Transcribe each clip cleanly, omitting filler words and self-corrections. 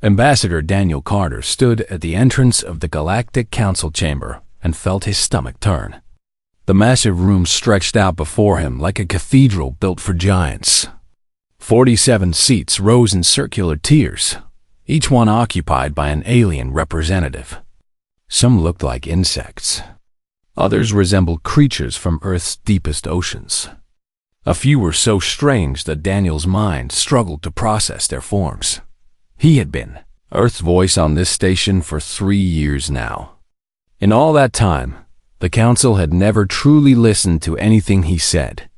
Ambassador Daniel Carter stood at the entrance of the Galactic Council chamber and felt his stomach turn. The massive room stretched out before him like a cathedral built for giants. 47 seats rose in circular tiers, each one occupied by an alien representative. Some looked like insects. Others resembled creatures from Earth's deepest oceans. A few were so strange that Daniel's mind struggled to process their forms. He had been Earth's voice on this station for 3 years now. In all that time, the council had never truly listened to anything he said.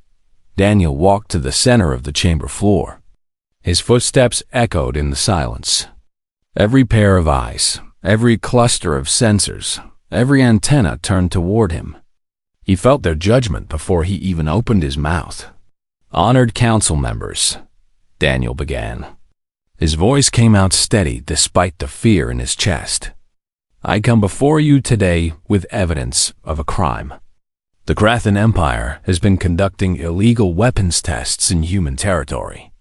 Daniel walked to the center of the chamber floor. His footsteps echoed in the silence. Every pair of eyes, every cluster of sensors, every antenna turned toward him. He felt their judgment before he even opened his mouth. "Honored council members," Daniel began. His voice came out steady despite the fear in his chest. "I come before you today with evidence of a crime. The Krathan Empire has been conducting illegal weapons tests in human territory.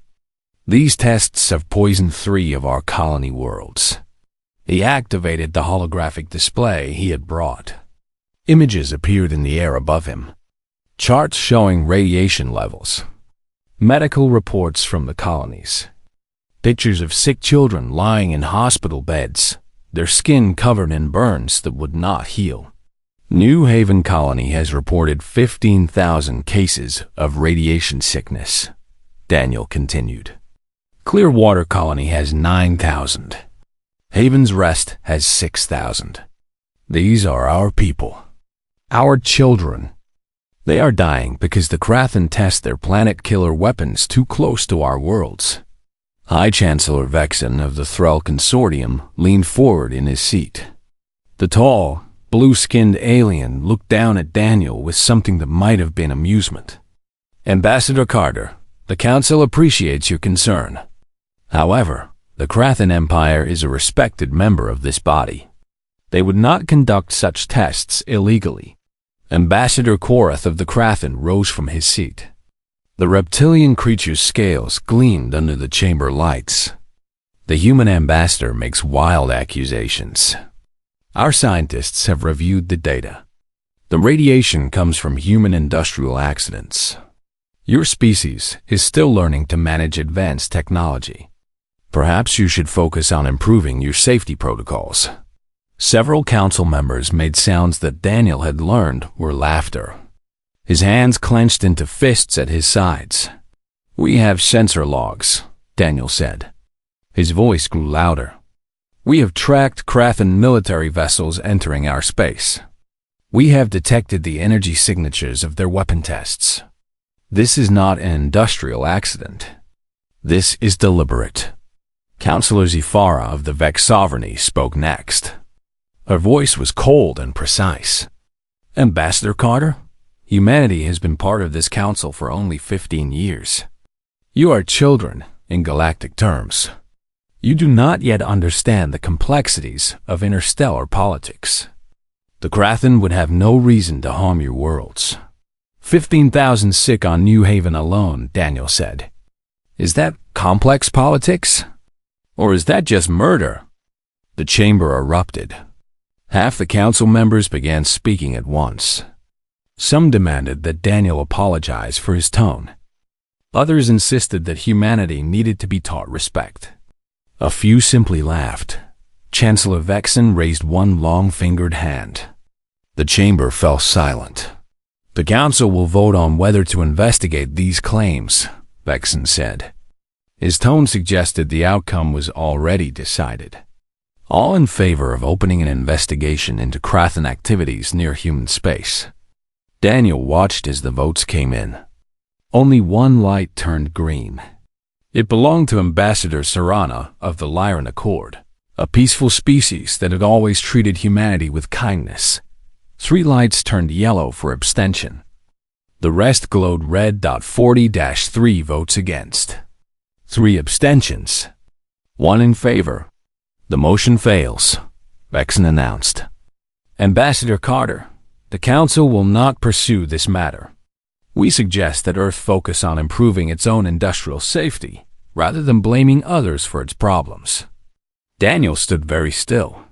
These tests have poisoned 3 of our colony worlds." He activated the holographic display he had brought. Images appeared in the air above him. Charts showing radiation levels. Medical reports from the colonies. Pictures of sick children lying in hospital beds, their skin covered in burns that would not heal. New Haven Colony has reported 15,000 cases of radiation sickness, Daniel continued. Clearwater Colony has 9,000. Haven's Rest has 6,000. These are our people. Our children. They are dying because the Krathan test their planet-killer weapons too close to our worlds. High Chancellor Vexen of the Thrall Consortium leaned forward in his seat. The tall, blue-skinned alien looked down at Daniel with something that might have been amusement. "Ambassador Carter, the Council appreciates your concern. However, the Krathan Empire is a respected member of this body. They would not conduct such tests illegally." Ambassador Korath of the Krathan rose from his seat. The reptilian creature's scales gleamed under the chamber lights. "The human ambassador makes wild accusations. Our scientists have reviewed the data. The radiation comes from human industrial accidents. Your species is still learning to manage advanced technology. Perhaps you should focus on improving your safety protocols." Several council members made sounds that Daniel had learned were laughter. His hands clenched into fists at his sides. "We have sensor logs," Daniel said. His voice grew louder. "We have tracked Krathan military vessels entering our space. We have detected the energy signatures of their weapon tests. This is not an industrial accident. This is deliberate." Councillor Zifara of the Vex Sovereignty spoke next. Her voice was cold and precise. "Ambassador Carter, humanity has been part of this council for only 15 years. You are children in galactic terms. You do not yet understand the complexities of interstellar politics. The Krathan would have no reason to harm your worlds." 15,000 sick on New Haven alone, Daniel said. "Is that complex politics? Or is that just murder?" The chamber erupted. Half the council members began speaking at once. Some demanded that Daniel apologize for his tone. Others insisted that humanity needed to be taught respect. A few simply laughed. Chancellor Vexen raised one long-fingered hand. The chamber fell silent. "The council will vote on whether to investigate these claims," Vexen said. His tone suggested the outcome was already decided. All in favor of opening an investigation into Krathan activities near human space. Daniel watched as the votes came in. Only one light turned green. It belonged to Ambassador Serana of the Lyran Accord, a peaceful species that had always treated humanity with kindness. 3 lights turned yellow for abstention. The rest glowed red. 40-3 votes against. 3 abstentions. 1 in favor. The motion fails, Vexen announced. "Ambassador Carter, the Council will not pursue this matter. We suggest that Earth focus on improving its own industrial safety, rather than blaming others for its problems." Daniel stood very still.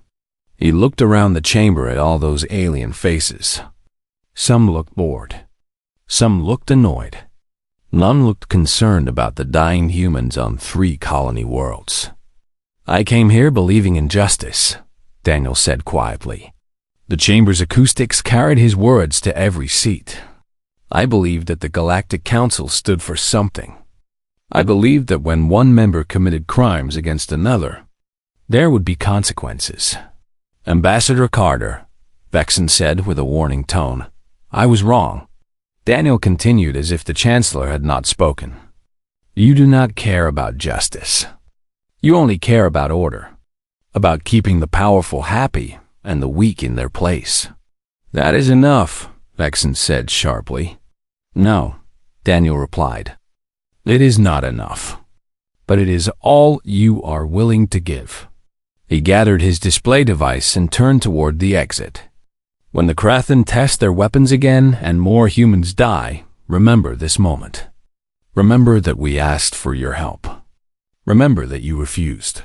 He looked around the chamber at all those alien faces. Some looked bored. Some looked annoyed. None looked concerned about the dying humans on 3 colony worlds. "I came here believing in justice," Daniel said quietly. The chamber's acoustics carried his words to every seat. "I believed that the Galactic Council stood for something. I believed that when one member committed crimes against another, there would be consequences." "Ambassador Carter," Vexen said with a warning tone, "I was wrong." Daniel continued as if the Chancellor had not spoken. "You do not care about justice. You only care about order, about keeping the powerful happy and the weak in their place." "That is enough," Vexen said sharply. "No," Daniel replied. "It is not enough. But it is all you are willing to give." He gathered his display device and turned toward the exit. "When the Krathen test their weapons again and more humans die, remember this moment. Remember that we asked for your help. Remember that you refused.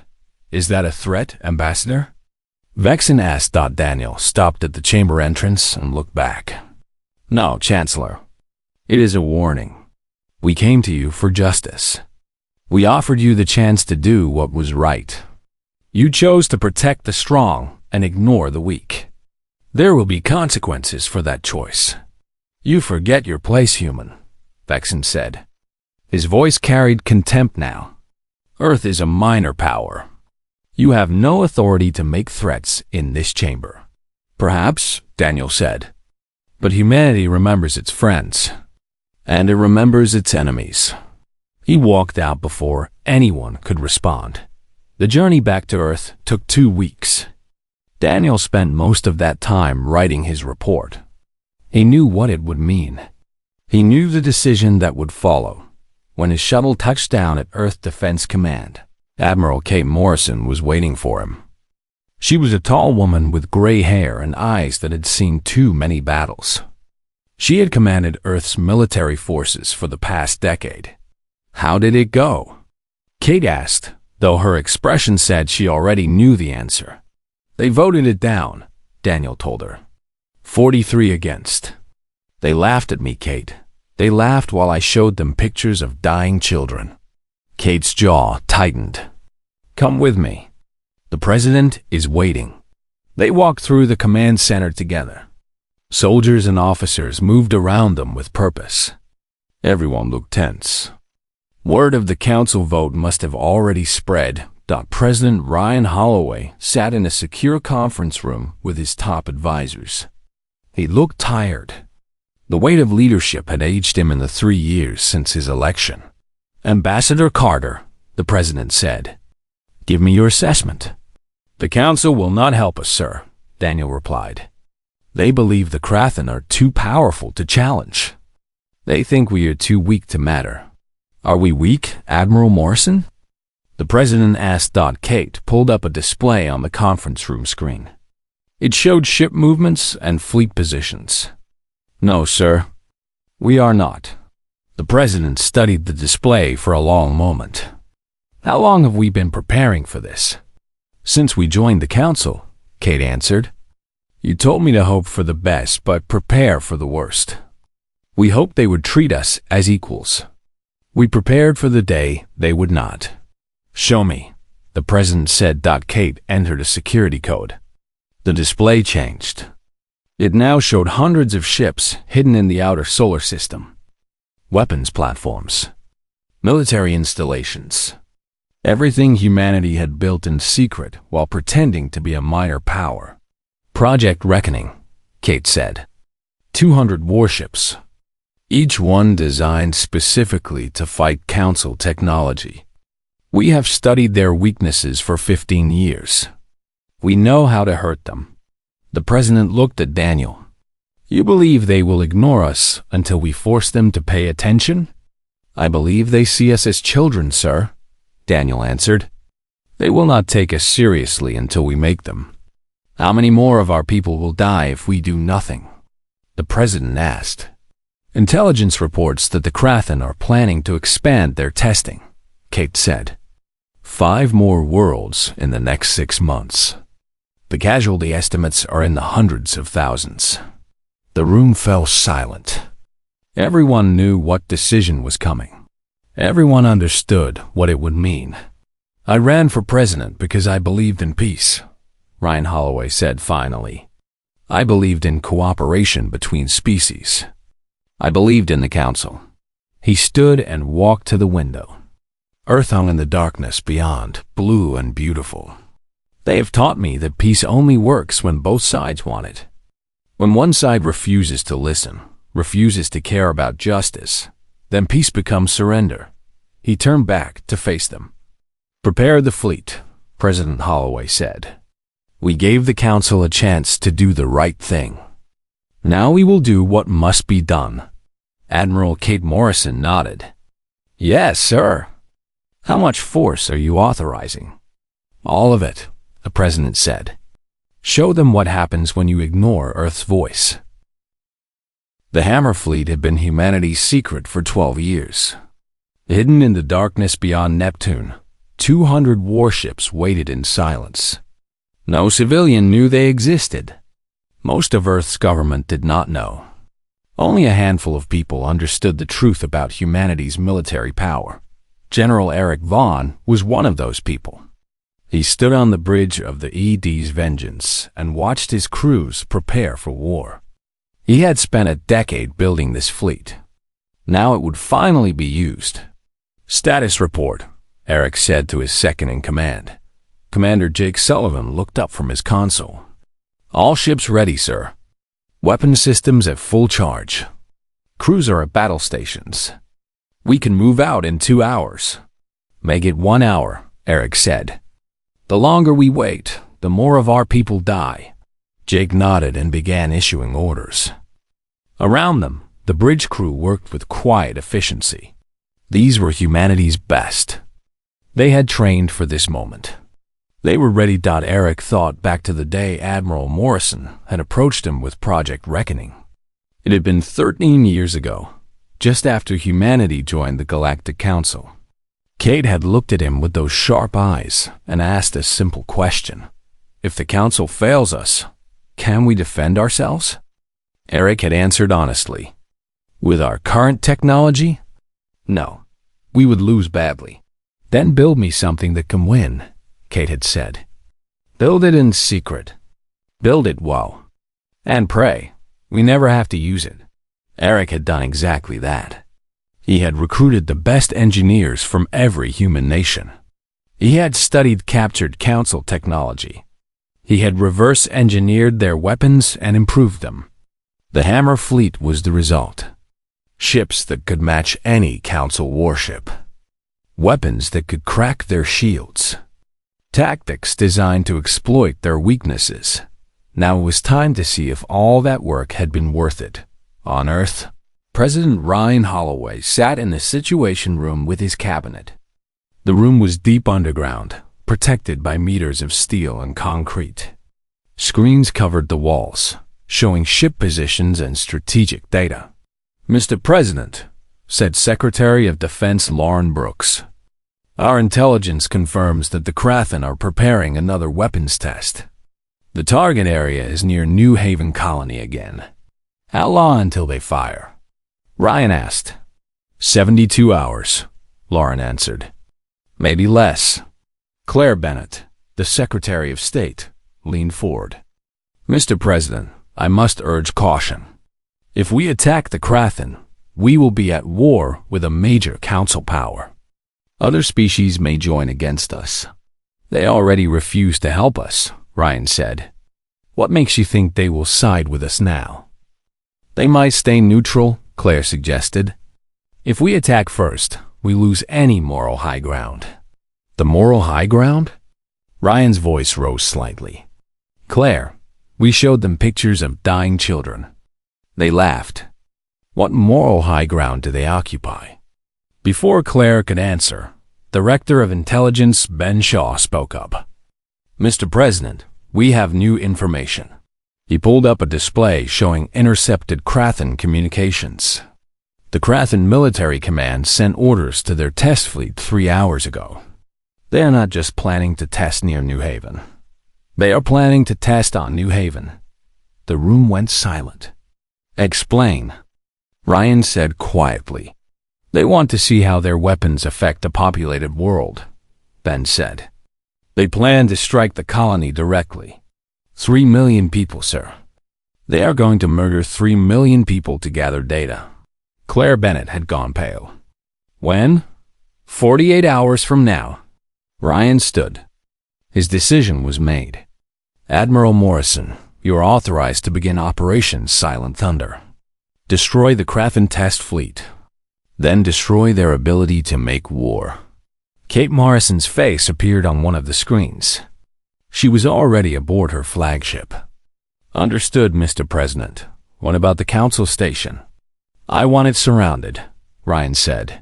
Is that a threat, Ambassador?" Vexen asked. Daniel stopped at the chamber entrance and looked back. "No, Chancellor. It is a warning. We came to you for justice. We offered you the chance to do what was right. You chose to protect the strong and ignore the weak. There will be consequences for that choice. You forget your place, human," Vexen said. His voice carried contempt now. "Earth is a minor power. You have no authority to make threats in this chamber." "Perhaps," Daniel said. "But humanity remembers its friends, and it remembers its enemies." He walked out before anyone could respond. The journey back to Earth took 2 weeks. Daniel spent most of that time writing his report. He knew what it would mean. He knew the decision that would follow. When his shuttle touched down at Earth Defense Command, Admiral Kate Morrison was waiting for him. She was a tall woman with gray hair and eyes that had seen too many battles. She had commanded Earth's military forces for the past decade. "How did it go?" Kate asked, though her expression said she already knew the answer. "They voted it down," Daniel told her. 43 against. They laughed at me, Kate. They laughed while I showed them pictures of dying children. Kate's jaw tightened. "Come with me. The president is waiting." They walked through the command center together. Soldiers and officers moved around them with purpose. Everyone looked tense. Word of the council vote must have already spread. President Ryan Holloway sat in a secure conference room with his top advisors. He looked tired. The weight of leadership had aged him in the 3 years since his election. "Ambassador Carter," the president said, "give me your assessment." "The council will not help us, sir," Daniel replied. "They believe the Krathen are too powerful to challenge. They think we are too weak to matter." "Are we weak, Admiral Morrison?" the president asked. Kate pulled up a display on the conference room screen. It showed ship movements and fleet positions. "No, sir. We are not." The president studied the display for a long moment. "How long have we been preparing for this?" "Since we joined the council," Kate answered. "You told me to hope for the best but prepare for the worst. We hoped they would treat us as equals. We prepared for the day they would not." "Show me," the president said. Kate entered a security code. The display changed. It now showed hundreds of ships hidden in the outer solar system. Weapons platforms. Military installations. Everything humanity had built in secret while pretending to be a minor power. "Project Reckoning," Kate said. 200 warships. Each one designed specifically to fight Council technology. We have studied their weaknesses for 15 years. We know how to hurt them. The president looked at Daniel. "You believe they will ignore us until we force them to pay attention?" "I believe they see us as children, sir," Daniel answered. "They will not take us seriously until we make them." "How many more of our people will die if we do nothing?" the president asked. "Intelligence reports that the Krathen are planning to expand their testing," Kate said. 5 more worlds in the next 6 months. The casualty estimates are in the hundreds of thousands. The room fell silent. Everyone knew what decision was coming. Everyone understood what it would mean. I ran for president because I believed in peace, Ryan Holloway said finally. I believed in cooperation between species. I believed in the council. He stood and walked to the window. Earth hung in the darkness beyond, blue and beautiful. They have taught me that peace only works when both sides want it. When one side refuses to listen, refuses to care about justice, then peace becomes surrender. He turned back to face them. Prepare the fleet, President Holloway said. We gave the council a chance to do the right thing. Now we will do what must be done. Admiral Kate Morrison nodded. Yes, sir. How much force are you authorizing? All of it, the president said. Show them what happens when you ignore Earth's voice. The Hammer Fleet had been humanity's secret for 12 years. Hidden in the darkness beyond Neptune, 200 warships waited in silence. No civilian knew they existed. Most of Earth's government did not know. Only a handful of people understood the truth about humanity's military power. General Eric Vaughn was one of those people. He stood on the bridge of the ED's Vengeance and watched his crews prepare for war. He had spent a decade building this fleet. Now it would finally be used. Status report, Eric said to his second-in-command. Commander Jake Sullivan looked up from his console. All ships ready, sir. Weapon systems at full charge. Crews are at battle stations. We can move out in 2 hours. Make it 1 hour, Eric said. The longer we wait, the more of our people die. Jake nodded and began issuing orders. Around them, the bridge crew worked with quiet efficiency. These were humanity's best. They had trained for this moment. They were ready. Eric thought back to the day Admiral Morrison had approached him with Project Reckoning. It had been 13 years ago, just after humanity joined the Galactic Council. Kate had looked at him with those sharp eyes and asked a simple question. If the Council fails us, can we defend ourselves? Eric had answered honestly. With our current technology? No, we would lose badly. Then build me something that can win, Kate had said. Build it in secret. Build it well. And pray, we never have to use it. Eric had done exactly that. He had recruited the best engineers from every human nation. He had studied captured council technology. He had reverse-engineered their weapons and improved them. The Hammer Fleet was the result. Ships that could match any council warship. Weapons that could crack their shields. Tactics designed to exploit their weaknesses. Now it was time to see if all that work had been worth it. On Earth, President Ryan Holloway sat in the Situation Room with his cabinet. The room was deep underground, protected by meters of steel and concrete. Screens covered the walls, showing ship positions and strategic data. Mr. President, said Secretary of Defense Lauren Brooks, our intelligence confirms that the Krathen are preparing another weapons test. The target area is near New Haven Colony again. How long until they fire? Ryan asked. 72 hours, Lauren answered. Maybe less. Claire Bennett, the Secretary of State, leaned forward. Mr. President, I must urge caution. If we attack the Krathen, we will be at war with a major council power. Other species may join against us. They already refuse to help us, Ryan said. What makes you think they will side with us now? They might stay neutral, Claire suggested. If we attack first, we lose any moral high ground. The moral high ground? Ryan's voice rose slightly. Claire, we showed them pictures of dying children. They laughed. What moral high ground do they occupy? Before Claire could answer, Director of Intelligence Ben Shaw spoke up. Mr. President, we have new information. He pulled up a display showing intercepted Krathen communications. The Krathen Military Command sent orders to their test fleet 3 hours ago. They are not just planning to test near New Haven. They are planning to test on New Haven. The room went silent. Explain, Ryan said quietly. They want to see how their weapons affect a populated world, Ben said. They plan to strike the colony directly. 3 million people, sir. They are going to murder 3 million people to gather data. Claire Bennett had gone pale. When? 48 hours from now. Ryan stood. His decision was made. Admiral Morrison, you are authorized to begin Operation Silent Thunder. Destroy the Kraken test fleet. Then destroy their ability to make war. Kate Morrison's face appeared on one of the screens. She was already aboard her flagship. Understood, Mr. President. What about the Council Station? I want it surrounded, Ryan said.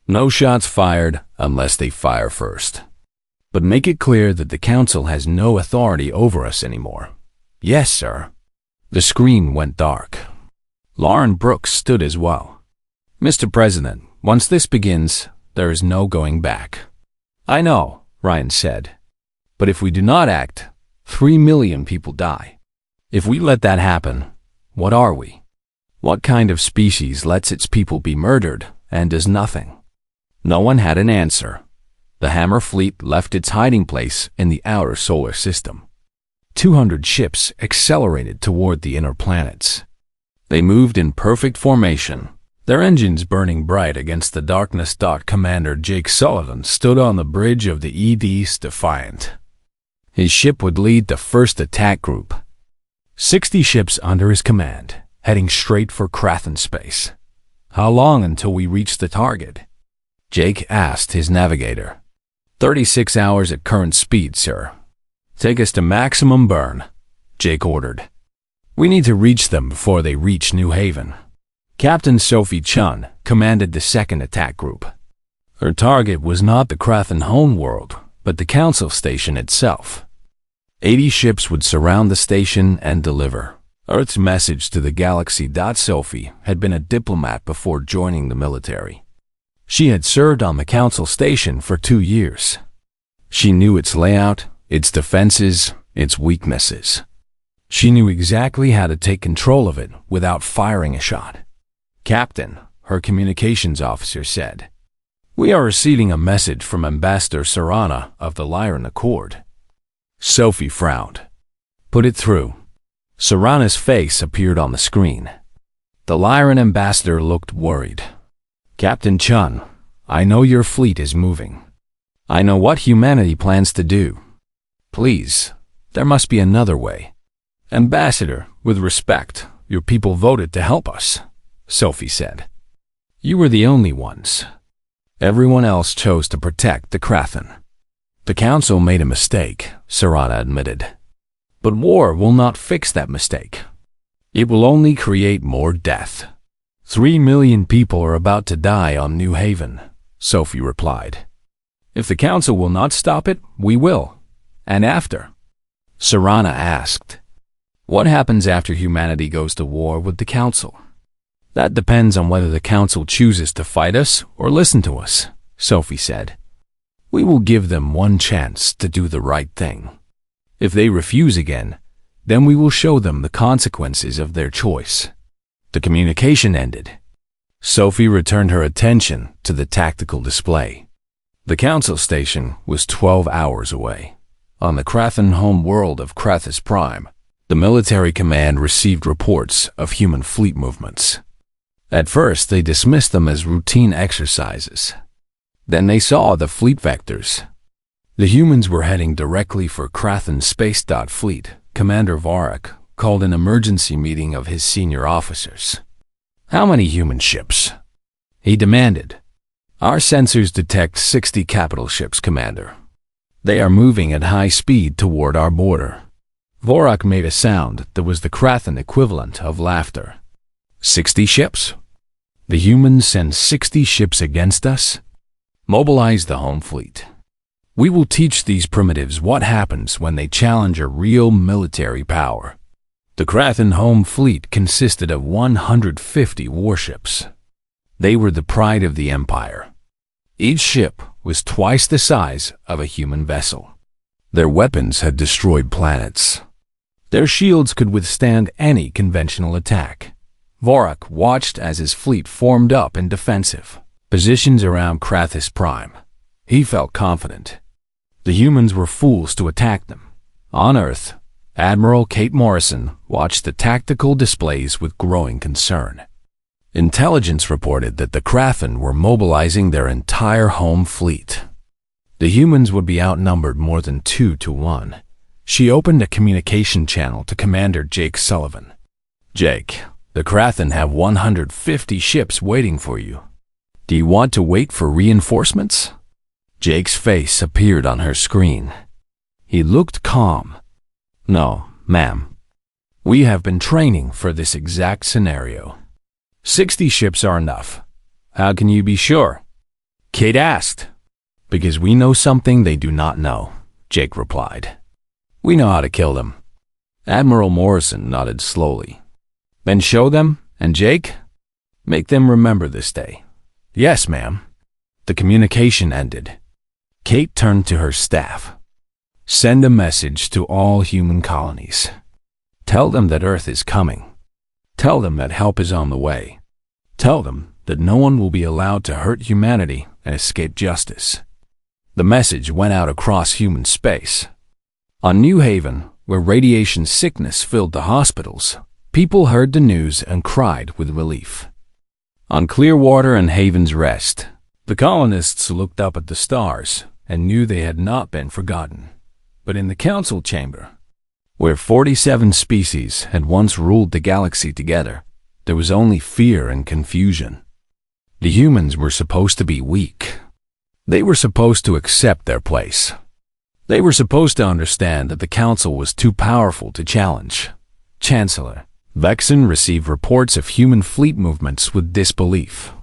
No shots fired unless they fire first. But make it clear that the Council has no authority over us anymore. Yes, sir. The screen went dark. Lauren Brooks stood as well. Mr. President, once this begins, there is no going back. I know, Ryan said. But if we do not act, 3 million people die. If we let that happen, what are we? What kind of species lets its people be murdered and does nothing? No one had an answer. The Hammer fleet left its hiding place in the outer solar system. 200 ships accelerated toward the inner planets. They moved in perfect formation, their engines burning bright against the darkness. Commander Jake Sullivan stood on the bridge of the ED's Defiant. His ship would lead the first attack group. 60 ships under his command, heading straight for Kraken space. How long until we reach the target? Jake asked his navigator. 36 hours at current speed, sir. Take us to maximum burn, Jake ordered. We need to reach them before they reach New Haven. Captain Sophie Chun commanded the second attack group. Her target was not the Kraken homeworld, but the Council Station itself. 80 ships would surround the station and deliver Earth's message to the galaxy. Sophie had been a diplomat before joining the military. She had served on the Council Station for 2 years. She knew its layout, its defenses, its weaknesses. She knew exactly how to take control of it without firing a shot. Captain, her communications officer said, we are receiving a message from Ambassador Serana of the Lyran Accord. Sophie frowned. Put it through. Serana's face appeared on the screen. The Lyran ambassador looked worried. Captain Chun, I know your fleet is moving. I know what humanity plans to do. Please, there must be another way. Ambassador, with respect, your people voted to help us, Sophie said. You were the only ones. Everyone else chose to protect the Kraken. The Council made a mistake, Serana admitted. But war will not fix that mistake. It will only create more death. 3 million people are about to die on New Haven, Sophie replied. If the Council will not stop it, we will. And after? Serana asked. What happens after humanity goes to war with the Council? That depends on whether the Council chooses to fight us or listen to us, Sophie said. We will give them one chance to do the right thing. If they refuse again, then we will show them the consequences of their choice. The communication ended. Sophie returned her attention to the tactical display. The Council Station was 12 hours away. On the Kraken home world of Krathus Prime, the military command received reports of human fleet movements. At first, they dismissed them as routine exercises. Then they saw the fleet vectors. The humans were heading directly for Kraken Space. Fleet Commander Varak called an emergency meeting of his senior officers. How many human ships? He demanded. Our sensors detect 60 capital ships, Commander. They are moving at high speed toward our border. Vorak made a sound that was the Kraken equivalent of laughter. 60 ships? The humans send 60 ships against us? Mobilize the home fleet. We will teach these primitives what happens when they challenge a real military power. The Kraken home fleet consisted of 150 warships. They were the pride of the Empire. Each ship was twice the size of a human vessel. Their weapons had destroyed planets. Their shields could withstand any conventional attack. Vorak watched as his fleet formed up in defensive positions around Krathis Prime. He felt confident. The humans were fools to attack them. On Earth, Admiral Kate Morrison watched the tactical displays with growing concern. Intelligence reported that the Kraken were mobilizing their entire home fleet. The humans would be outnumbered more than 2 to 1. She opened a communication channel to Commander Jake Sullivan. "Jake, the Kraken have 150 ships waiting for you. Do you want to wait for reinforcements?" Jake's face appeared on her screen. He looked calm. "No, ma'am. We have been training for this exact scenario. 60 ships are enough." "How can you be sure?" Kate asked. "Because we know something they do not know," Jake replied. "We know how to kill them." Admiral Morrison nodded slowly. "Then show them, and Jake, make them remember this day." "Yes, ma'am." The communication ended. Kate turned to her staff. "Send a message to all human colonies. Tell them that Earth is coming. Tell them that help is on the way. Tell them that no one will be allowed to hurt humanity and escape justice." The message went out across human space. On New Haven, where radiation sickness filled the hospitals, people heard the news and cried with relief. On Clearwater and Haven's Rest, the colonists looked up at the stars and knew they had not been forgotten. But in the council chamber, where 47 species had once ruled the galaxy together, there was only fear and confusion. The humans were supposed to be weak. They were supposed to accept their place. They were supposed to understand that the council was too powerful to challenge. Chancellor Vexen received reports of human fleet movements with disbelief.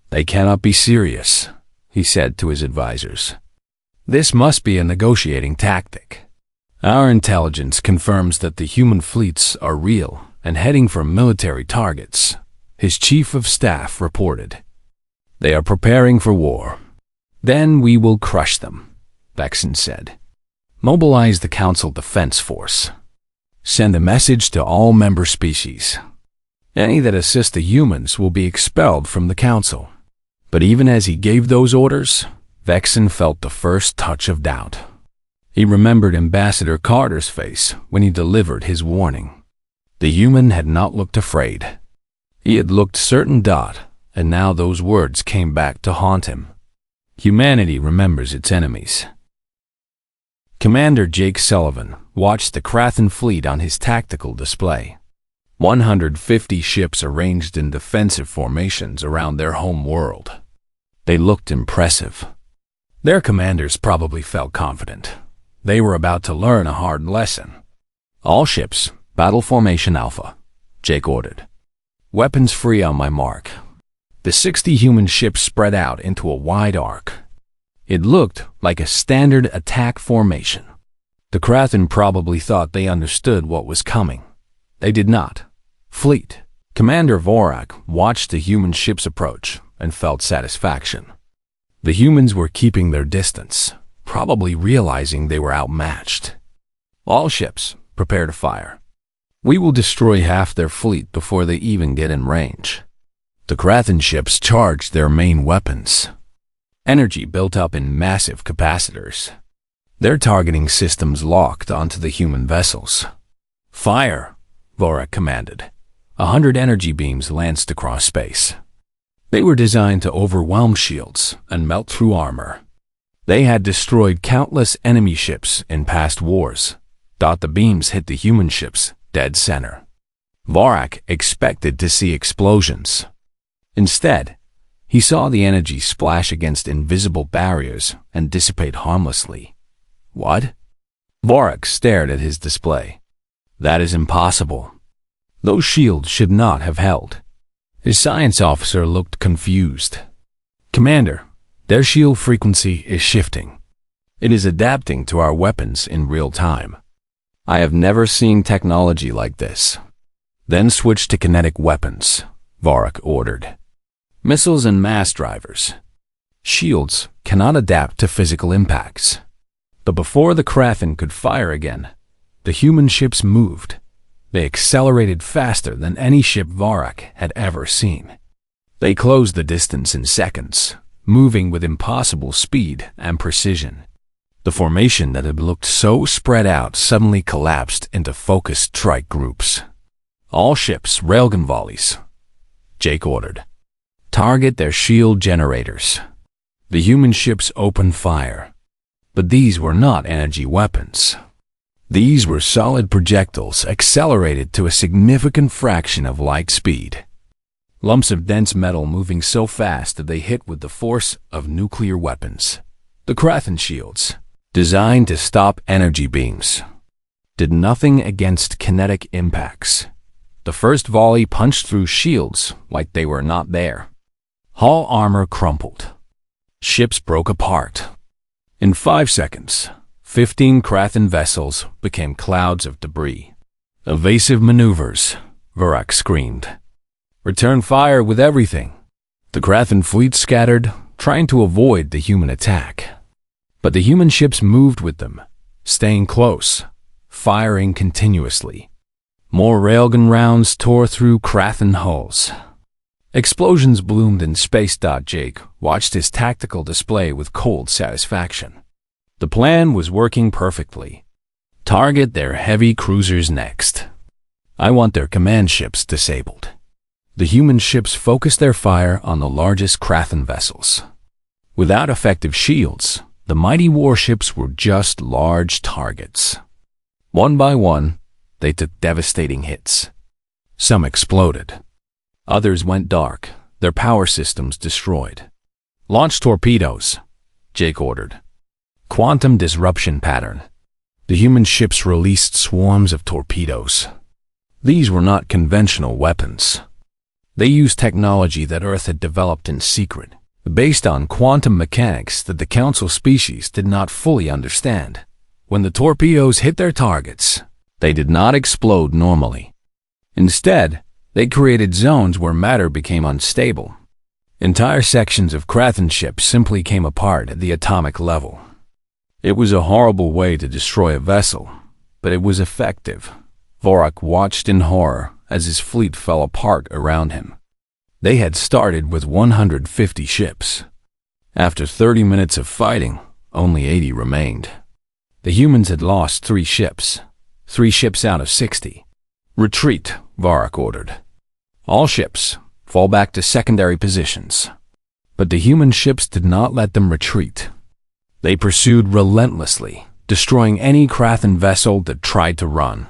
"They cannot be serious," he said to his advisors. "This must be a negotiating tactic. Our intelligence confirms that the human fleets are real and heading for military targets," his chief of staff reported. "They are preparing for war. Then we will crush them," Vexen said. "Mobilize the Council Defense Force. Send a message to all member species. Any that assist the humans will be expelled from the Council." But even as he gave those orders, Vexen felt the first touch of doubt. He remembered Ambassador Carter's face when he delivered his warning. The human had not looked afraid. He had looked certain, and now those words came back to haunt him. Humanity remembers its enemies. Commander Jake Sullivan watched the Kraken fleet on his tactical display. 150 ships arranged in defensive formations around their home world. They looked impressive. Their commanders probably felt confident. They were about to learn a hard lesson. "All ships, battle formation Alpha," Jake ordered. "Weapons free on my mark." The 60 human ships spread out into a wide arc. It looked like a standard attack formation. The Kraken probably thought they understood what was coming. They did not. Fleet Commander Vorak watched the human ships approach and felt satisfaction. The humans were keeping their distance, probably realizing they were outmatched. "All ships, prepare to fire. We will destroy half their fleet before they even get in range." The Kraken ships charged their main weapons. Energy built up in massive capacitors. Their targeting systems locked onto the human vessels. "Fire," Vorak commanded. 100 energy beams lanced across space. They were designed to overwhelm shields and melt through armor. They had destroyed countless enemy ships in past wars. The beams hit the human ships dead center. Vorak expected to see explosions. Instead, he saw the energy splash against invisible barriers and dissipate harmlessly. "What?" Vorak stared at his display. "That is impossible. Those shields should not have held." His science officer looked confused. "Commander, their shield frequency is shifting. It is adapting to our weapons in real time. I have never seen technology like this." "Then switch to kinetic weapons," Vorak ordered. "Missiles and mass drivers. Shields cannot adapt to physical impacts. But before the Kraken could fire again, the human ships moved. They accelerated faster than any ship Varak had ever seen. They closed the distance in seconds, moving with impossible speed and precision. The formation that had looked so spread out suddenly collapsed into focused strike groups. All ships, railgun volleys, Jake ordered. Target their shield generators. The human ships opened fire. But these were not energy weapons. These were solid projectiles accelerated to a significant fraction of light speed. Lumps of dense metal moving so fast that they hit with the force of nuclear weapons. The Kraken shields, designed to stop energy beams, did nothing against kinetic impacts. The first volley punched through shields like they were not there. Hull armor crumpled. Ships broke apart. In 5 seconds, 15 Kraken vessels became clouds of debris. Evasive maneuvers, Varak screamed. Return fire with everything. The Kraken fleet scattered, trying to avoid the human attack. But the human ships moved with them, staying close, firing continuously. More railgun rounds tore through Kraken hulls. Explosions bloomed in space. Jake watched his tactical display with cold satisfaction. The plan was working perfectly. Target their heavy cruisers next. I want their command ships disabled. The human ships focused their fire on the largest Kraken vessels. Without effective shields, the mighty warships were just large targets. One by one, they took devastating hits. Some exploded. Others went dark, their power systems destroyed. Launch torpedoes, Jake ordered. Quantum disruption pattern. The human ships released swarms of torpedoes. These were not conventional weapons. They used technology that Earth had developed in secret, based on quantum mechanics that the Council species did not fully understand. When the torpedoes hit their targets, they did not explode normally. Instead, they created zones where matter became unstable. Entire sections of Kraken ships simply came apart at the atomic level. It was a horrible way to destroy a vessel, but it was effective. Varak watched in horror as his fleet fell apart around him. They had started with 150 ships. After 30 minutes of fighting, only 80 remained. The humans had lost 3 ships. 3 ships out of 60. Retreat, Varak ordered. All ships, fall back to secondary positions. But the human ships did not let them retreat. They pursued relentlessly, destroying any Kraken vessel that tried to run.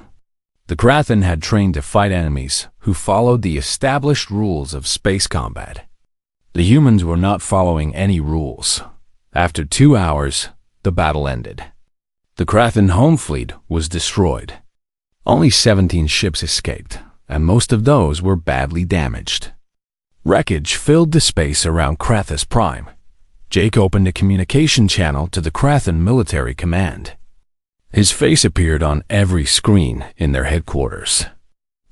The Kraken had trained to fight enemies who followed the established rules of space combat. The humans were not following any rules. After 2 hours, the battle ended. The Kraken home fleet was destroyed. Only 17 ships escaped, and most of those were badly damaged. Wreckage filled the space around Krathus Prime. Jake opened a communication channel to the Kraken military command. His face appeared on every screen in their headquarters.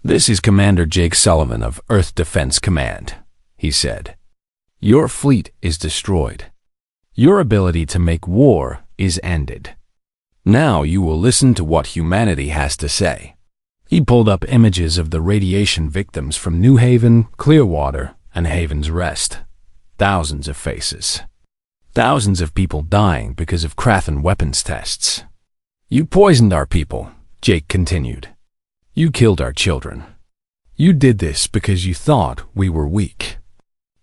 "This is Commander Jake Sullivan of Earth Defense Command," he said. "Your fleet is destroyed. Your ability to make war is ended. Now you will listen to what humanity has to say." He pulled up images of the radiation victims from New Haven, Clearwater, and Haven's Rest. Thousands of faces. Thousands of people dying because of Kraken weapons tests. "You poisoned our people," Jake continued. "You killed our children. You did this because you thought we were weak.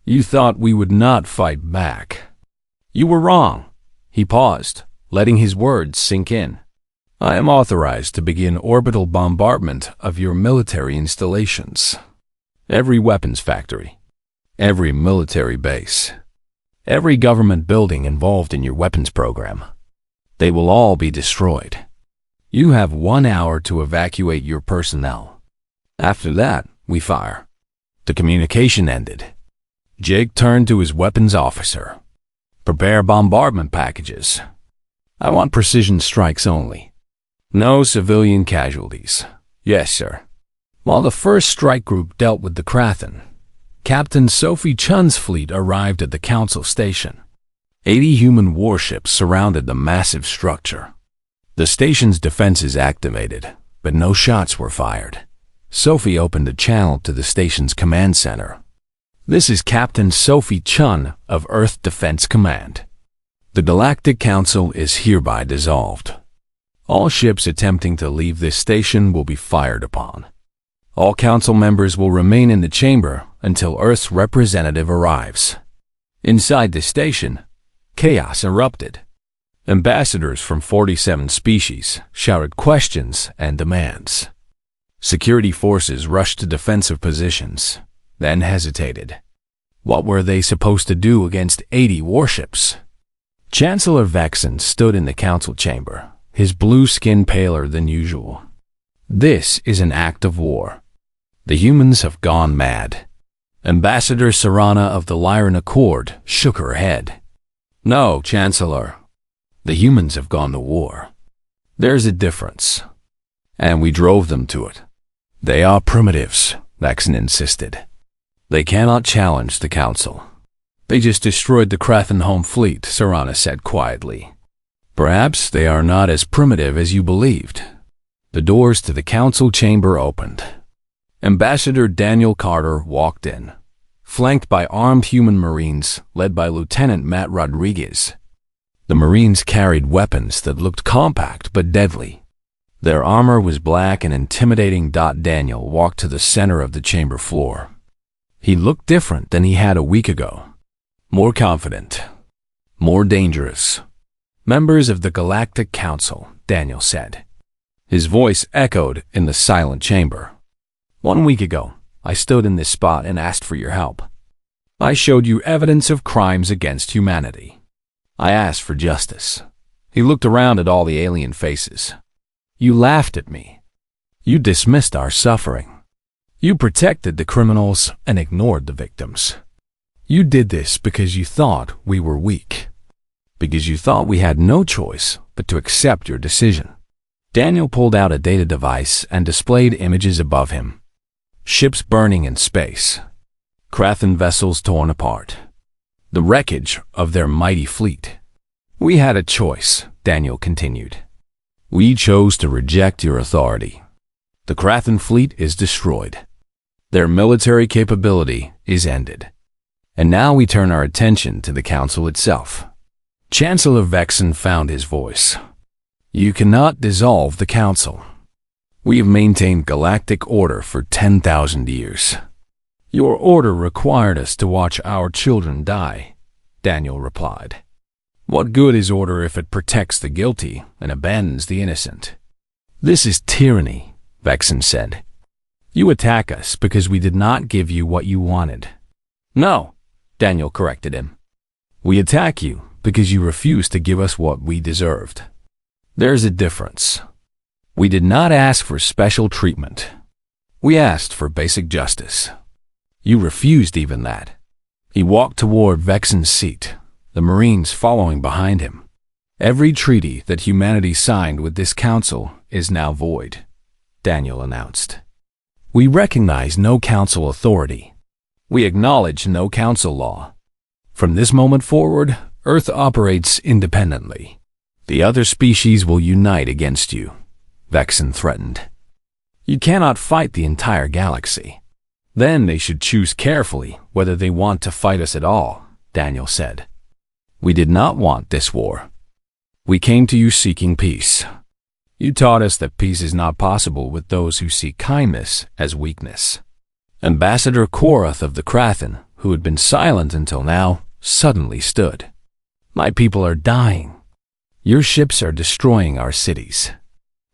You thought we would not fight back. You were wrong." He paused, letting his words sink in. "I am authorized to begin orbital bombardment of your military installations. Every weapons factory, every military base, every government building involved in your weapons program. They will all be destroyed. You have 1 hour to evacuate your personnel. After that, we fire." The communication ended. Jake turned to his weapons officer. "Prepare bombardment packages. I want precision strikes only. No civilian casualties." "Yes, sir." While the first strike group dealt with the Kraken, Captain Sophie Chun's fleet arrived at the Council station. 80 human warships surrounded the massive structure. The station's defenses activated, but no shots were fired. Sophie opened a channel to the station's command center. "This is Captain Sophie Chun of Earth Defense Command. The Galactic Council is hereby dissolved. All ships attempting to leave this station will be fired upon. All council members will remain in the chamber until Earth's representative arrives." Inside the station, chaos erupted. Ambassadors from 47 species shouted questions and demands. Security forces rushed to defensive positions, then hesitated. What were they supposed to do against 80 warships? Chancellor Vexen stood in the council chamber, his blue skin paler than usual. "This is an act of war. The humans have gone mad." Ambassador Serana of the Lyran Accord shook her head. "No, Chancellor. The humans have gone to war. There's a difference. And we drove them to it. They are primitives," Vexen insisted. "They cannot challenge the council." "They just destroyed the Krathen home fleet," Serana said quietly. "Perhaps they are not as primitive as you believed." The doors to the council chamber opened. Ambassador Daniel Carter walked in, flanked by armed human marines led by Lieutenant Matt Rodriguez. The marines carried weapons that looked compact but deadly. Their armor was black and intimidating. Daniel walked to the center of the chamber floor. He looked different than he had a week ago. More confident. More dangerous. "Members of the Galactic Council," Daniel said. His voice echoed in the silent chamber. "1 week ago, I stood in this spot and asked for your help. I showed you evidence of crimes against humanity. I asked for justice." He looked around at all the alien faces. "You laughed at me. You dismissed our suffering. You protected the criminals and ignored the victims. You did this because you thought we were weak. Because you thought we had no choice but to accept your decision." Daniel pulled out a data device and displayed images above him. Ships burning in space. Krathen vessels torn apart. The wreckage of their mighty fleet. "We had a choice," Daniel continued. "We chose to reject your authority. The Krathen fleet is destroyed. Their military capability is ended. And now we turn our attention to the council itself." Chancellor Vexen found his voice. "You cannot dissolve the council. We have maintained galactic order for 10,000 years. Your order required us to watch our children die," Daniel replied. "What good is order if it protects the guilty and abandons the innocent?" "This is tyranny," Vexen said. "You attack us because we did not give you what you wanted." "No," Daniel corrected him. "We attack you because you refused to give us what we deserved. There's a difference. We did not ask for special treatment. We asked for basic justice. You refused even that." He walked toward Vexen's seat, the Marines following behind him. "Every treaty that humanity signed with this council is now void," Daniel announced. "We recognize no council authority. We acknowledge no council law. From this moment forward, Earth operates independently. The other species will unite against you," Vexen threatened. "You cannot fight the entire galaxy. Then they should choose carefully whether they want to fight us at all," Daniel said. "We did not want this war. We came to you seeking peace. You taught us that peace is not possible with those who see kindness as weakness." Ambassador Korath of the Krathen, who had been silent until now, suddenly stood. "My people are dying. Your ships are destroying our cities."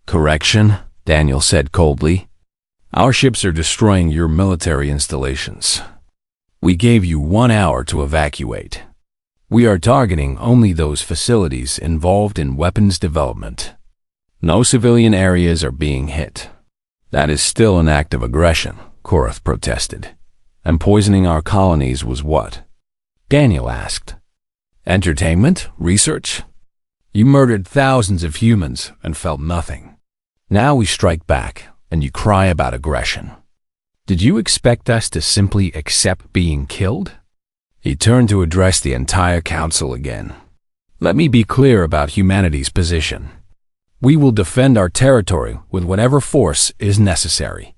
"Correction," Daniel said coldly. "Our ships are destroying your military installations. We gave you 1 hour to evacuate. We are targeting only those facilities involved in weapons development. No civilian areas are being hit." "That is still an act of aggression," Korath protested. "And poisoning our colonies was what?" Daniel asked. "Entertainment? Research? You murdered thousands of humans and felt nothing. Now we strike back, and you cry about aggression. Did you expect us to simply accept being killed?" He turned to address the entire council again. Let me be clear about humanity's position. We will defend our territory with whatever force is necessary.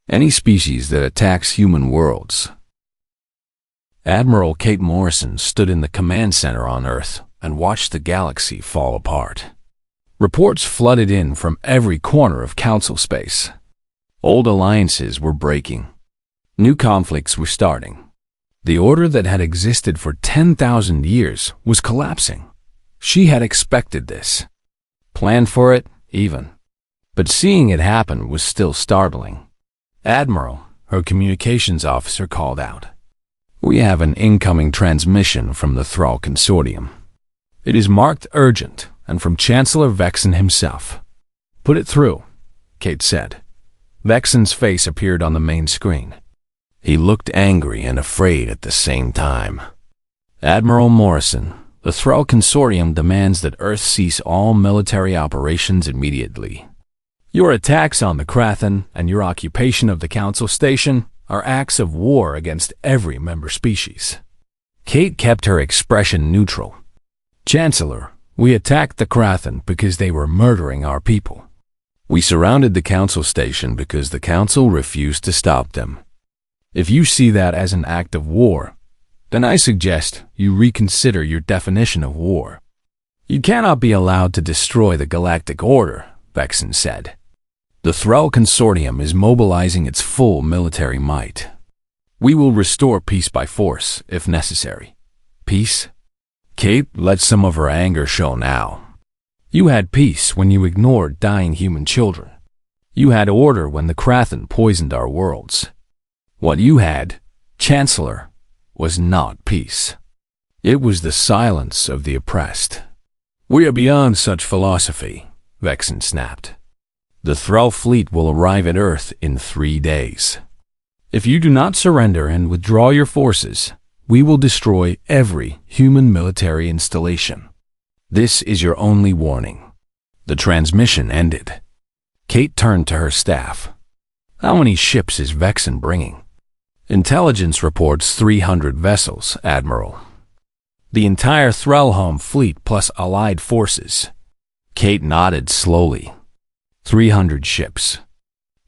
Any species that attacks human worlds. Admiral Kate Morrison stood in the command center on Earth and watched the galaxy fall apart. Reports flooded in from every corner of Council space. Old alliances were breaking. New conflicts were starting. The order that had existed for 10,000 years was collapsing. She had expected this. Planned for it, even. But seeing it happen was still startling. Admiral, her communications officer, called out. We have an incoming transmission from the Thrall Consortium. It is marked urgent and from Chancellor Vexen himself. Put it through, Kate said. Vexen's face appeared on the main screen. He looked angry and afraid at the same time. Admiral Morrison, the Thrall Consortium demands that Earth cease all military operations immediately. Your attacks on the Krathen and your occupation of the Council Station are acts of war against every member species. Kate kept her expression neutral. Chancellor, we attacked the Krathen because they were murdering our people. We surrounded the Council Station because the Council refused to stop them. If you see that as an act of war, then I suggest you reconsider your definition of war. You cannot be allowed to destroy the Galactic Order, Vexen said. The Thrall Consortium is mobilizing its full military might. We will restore peace by force, if necessary. Peace? Kate let some of her anger show now. You had peace when you ignored dying human children. You had order when the Krathen poisoned our worlds. What you had, Chancellor, was not peace. It was the silence of the oppressed. We are beyond such philosophy, Vexen snapped. The Thrall fleet will arrive at Earth in 3 days. If you do not surrender and withdraw your forces, we will destroy every human military installation. This is your only warning. The transmission ended. Kate turned to her staff. How many ships is Vexen bringing? Intelligence reports 300 vessels, Admiral. The entire Thrallhome fleet plus allied forces. Kate nodded slowly. 300 ships.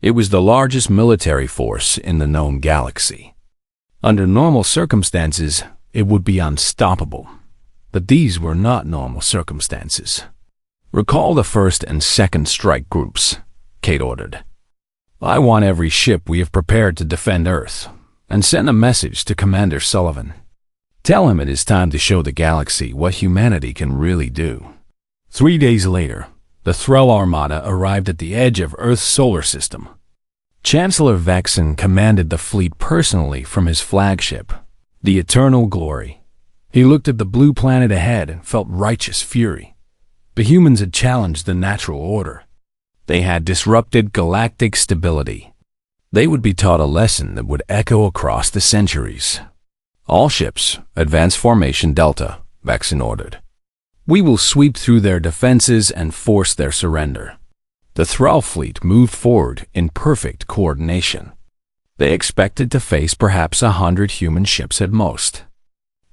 It was the largest military force in the known galaxy. Under normal circumstances, it would be unstoppable. But these were not normal circumstances. Recall the first and second strike groups, Kate ordered. I want every ship we have prepared to defend Earth, and send a message to Commander Sullivan. Tell him it is time to show the galaxy what humanity can really do. 3 days later, the Thrall Armada arrived at the edge of Earth's solar system. Chancellor Vexen commanded the fleet personally from his flagship, the Eternal Glory. He looked at the blue planet ahead and felt righteous fury. The humans had challenged the natural order. They had disrupted galactic stability. They would be taught a lesson that would echo across the centuries. All ships, advance formation Delta, Vexen ordered. We will sweep through their defenses and force their surrender. The Thrall fleet moved forward in perfect coordination. They expected to face perhaps 100 human ships at most.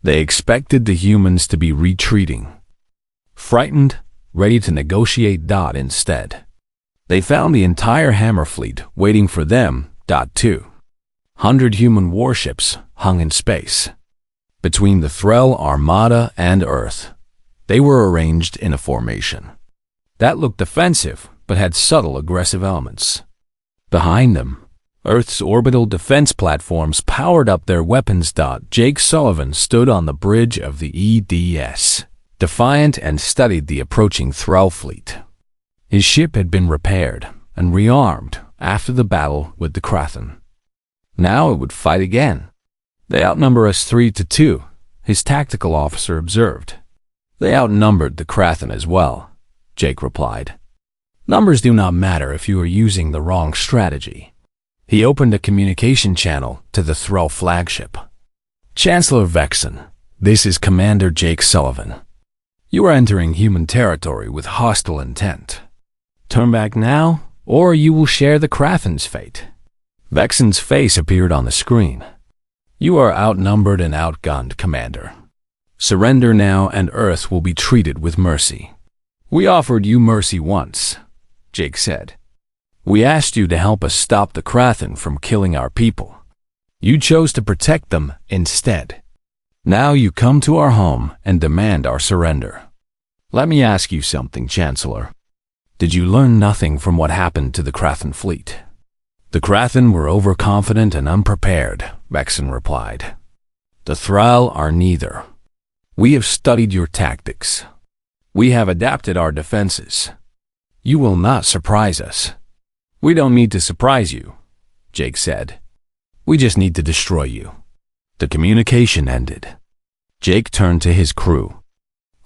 They expected the humans to be retreating. Frightened, ready to negotiate. Instead, they found the entire Hammer fleet waiting for them. 200 human warships hung in space. Between the Thrall Armada and Earth, they were arranged in a formation that looked defensive but had subtle aggressive elements. Behind them, Earth's orbital defense platforms powered up their weapons. Jake Sullivan stood on the bridge of the EDS, defiant, and studied the approaching Thrall fleet. His ship had been repaired and rearmed after the battle with the Krathen. Now it would fight again. They outnumber us 3-2, his tactical officer observed. They outnumbered the Krathen as well, Jake replied. Numbers do not matter if you are using the wrong strategy. He opened a communication channel to the Thrall flagship. Chancellor Vexen, this is Commander Jake Sullivan. You are entering human territory with hostile intent. Turn back now, or you will share the Krathen's fate. Vexen's face appeared on the screen. You are outnumbered and outgunned, Commander. Surrender now and Earth will be treated with mercy. We offered you mercy once, Jake said. We asked you to help us stop the Krathen from killing our people. You chose to protect them instead. Now you come to our home and demand our surrender. Let me ask you something, Chancellor. Did you learn nothing from what happened to the Krathen fleet? The Krathen were overconfident and unprepared, Vexen replied. The Thrall are neither. We have studied your tactics. We have adapted our defenses. You will not surprise us. We don't need to surprise you, Jake said. We just need to destroy you. The communication ended. Jake turned to his crew.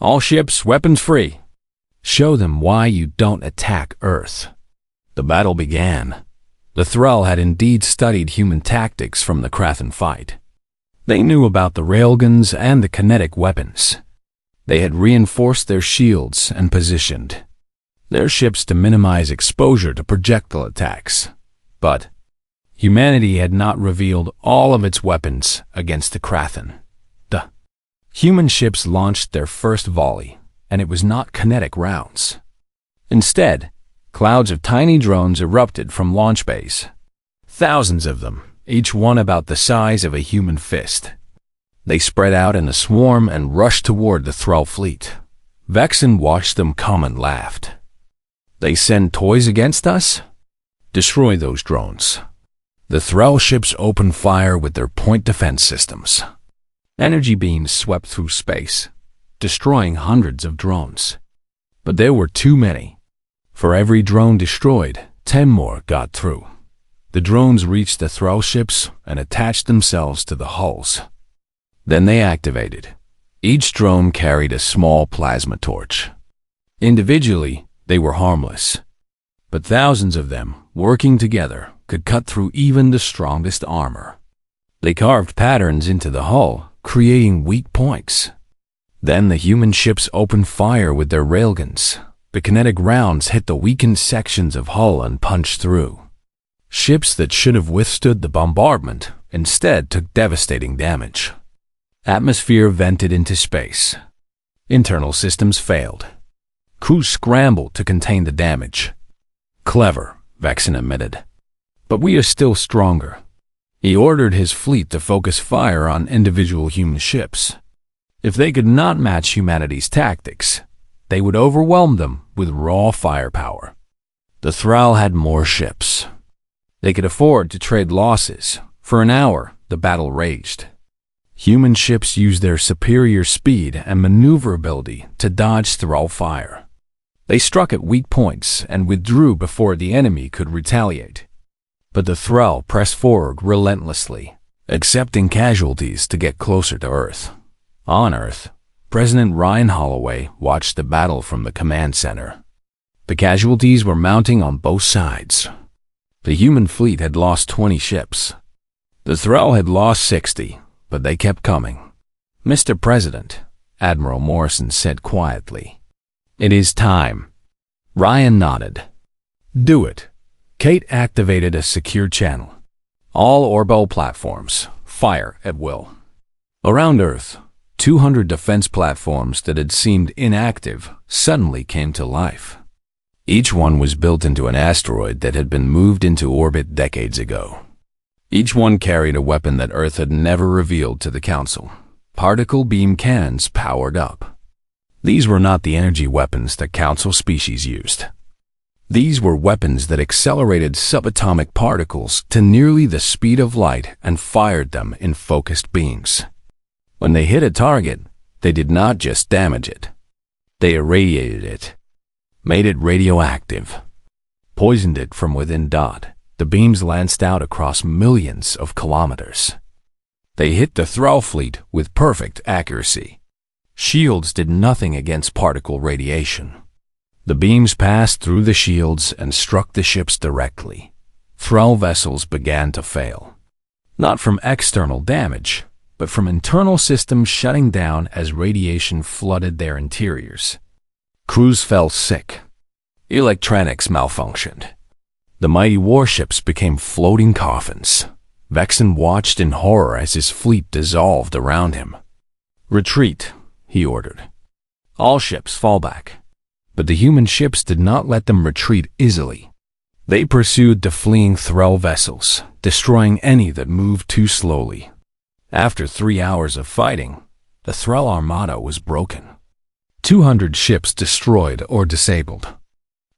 All ships, weapons free. Show them why you don't attack Earth. The battle began. The Thrall had indeed studied human tactics from the Krathen fight. They knew about the railguns and the kinetic weapons. They had reinforced their shields and positioned their ships to minimize exposure to projectile attacks. But humanity had not revealed all of its weapons against the Krathen. The human ships launched their first volley, and it was not kinetic rounds. Instead, clouds of tiny drones erupted from launch bays. Thousands of them, each one about the size of a human fist. They spread out in a swarm and rushed toward the Thrall fleet. Vexen watched them come and laughed. They send toys against us? Destroy those drones. The Thrall ships opened fire with their point defense systems. Energy beams swept through space, destroying hundreds of drones. But there were too many. For every drone destroyed, 10 more got through. The drones reached the Thrall ships and attached themselves to the hulls. Then they activated. Each drone carried a small plasma torch. Individually, they were harmless. But thousands of them, working together, could cut through even the strongest armor. They carved patterns into the hull, creating weak points. Then the human ships opened fire with their railguns. The kinetic rounds hit the weakened sections of hull and punched through. Ships that should have withstood the bombardment instead took devastating damage. Atmosphere vented into space. Internal systems failed. Crews scrambled to contain the damage. Clever, Vexen admitted. But we are still stronger. He ordered his fleet to focus fire on individual human ships. If they could not match humanity's tactics, they would overwhelm them with raw firepower. The Thrall had more ships. They could afford to trade losses. For an hour, the battle raged. Human ships used their superior speed and maneuverability to dodge Thrall fire. They struck at weak points and withdrew before the enemy could retaliate. But the Thrall pressed forward relentlessly, accepting casualties to get closer to Earth. On Earth, President Ryan Holloway watched the battle from the command center. The casualties were mounting on both sides. The human fleet had lost 20 ships. The Thrall had lost 60, but they kept coming. Mr. President, Admiral Morrison said quietly, "It is time." Ryan nodded. "Do it." Kate activated a secure channel. All orbital platforms, fire at will. Around Earth, 200 defense platforms that had seemed inactive suddenly came to life. Each one was built into an asteroid that had been moved into orbit decades ago. Each one carried a weapon that Earth had never revealed to the Council. Particle beam cannons powered up. These were not the energy weapons that Council species used. These were weapons that accelerated subatomic particles to nearly the speed of light and fired them in focused beams. When they hit a target, they did not just damage it. They irradiated it, made it radioactive, poisoned it from within. The beams lanced out across millions of kilometers. They hit the Thrall fleet with perfect accuracy. Shields did nothing against particle radiation. The beams passed through the shields and struck the ships directly. Thrall vessels began to fail. Not from external damage, but from internal systems shutting down as radiation flooded their interiors. Crews fell sick. Electronics malfunctioned. The mighty warships became floating coffins. Vexen watched in horror as his fleet dissolved around him. "Retreat," he ordered. "All ships fall back." But the human ships did not let them retreat easily. They pursued the fleeing Thrall vessels, destroying any that moved too slowly. After 3 hours of fighting, the Thrall armada was broken. 200 ships destroyed or disabled.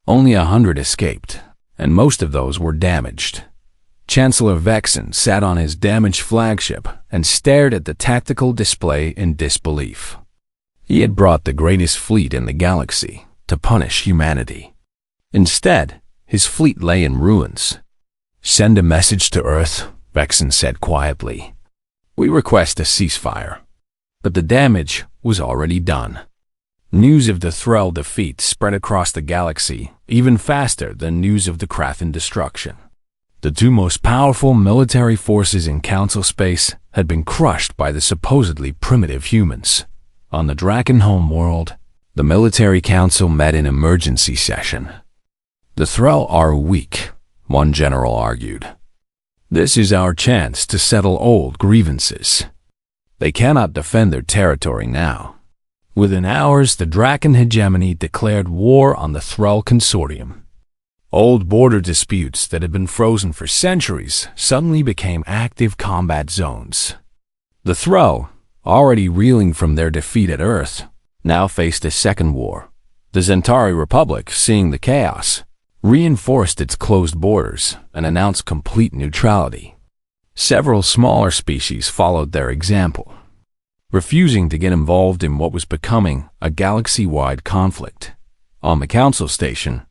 Only 100 escaped, and most of those were damaged. Chancellor Vexen sat on his damaged flagship and stared at the tactical display in disbelief. He had brought the greatest fleet in the galaxy to punish humanity. Instead, his fleet lay in ruins. "Send a message to Earth," Vexen said quietly. "We request a ceasefire." But the damage was already done. News of the Thrall defeat spread across the galaxy even faster than news of the Krathan destruction. The two most powerful military forces in Council space had been crushed by the supposedly primitive humans. On the Draken homeworld, the military council met in emergency session. "The Thrall are weak," one general argued. "This is our chance to settle old grievances. They cannot defend their territory now." Within hours, the Draken hegemony declared war on the Thrall consortium. Old border disputes that had been frozen for centuries suddenly became active combat zones. The Thrall, already reeling from their defeat at Earth, now faced a second war. The Zentari Republic, seeing the chaos, reinforced its closed borders and announced complete neutrality. Several smaller species followed their example, refusing to get involved in what was becoming a galaxy-wide conflict. On the Council station,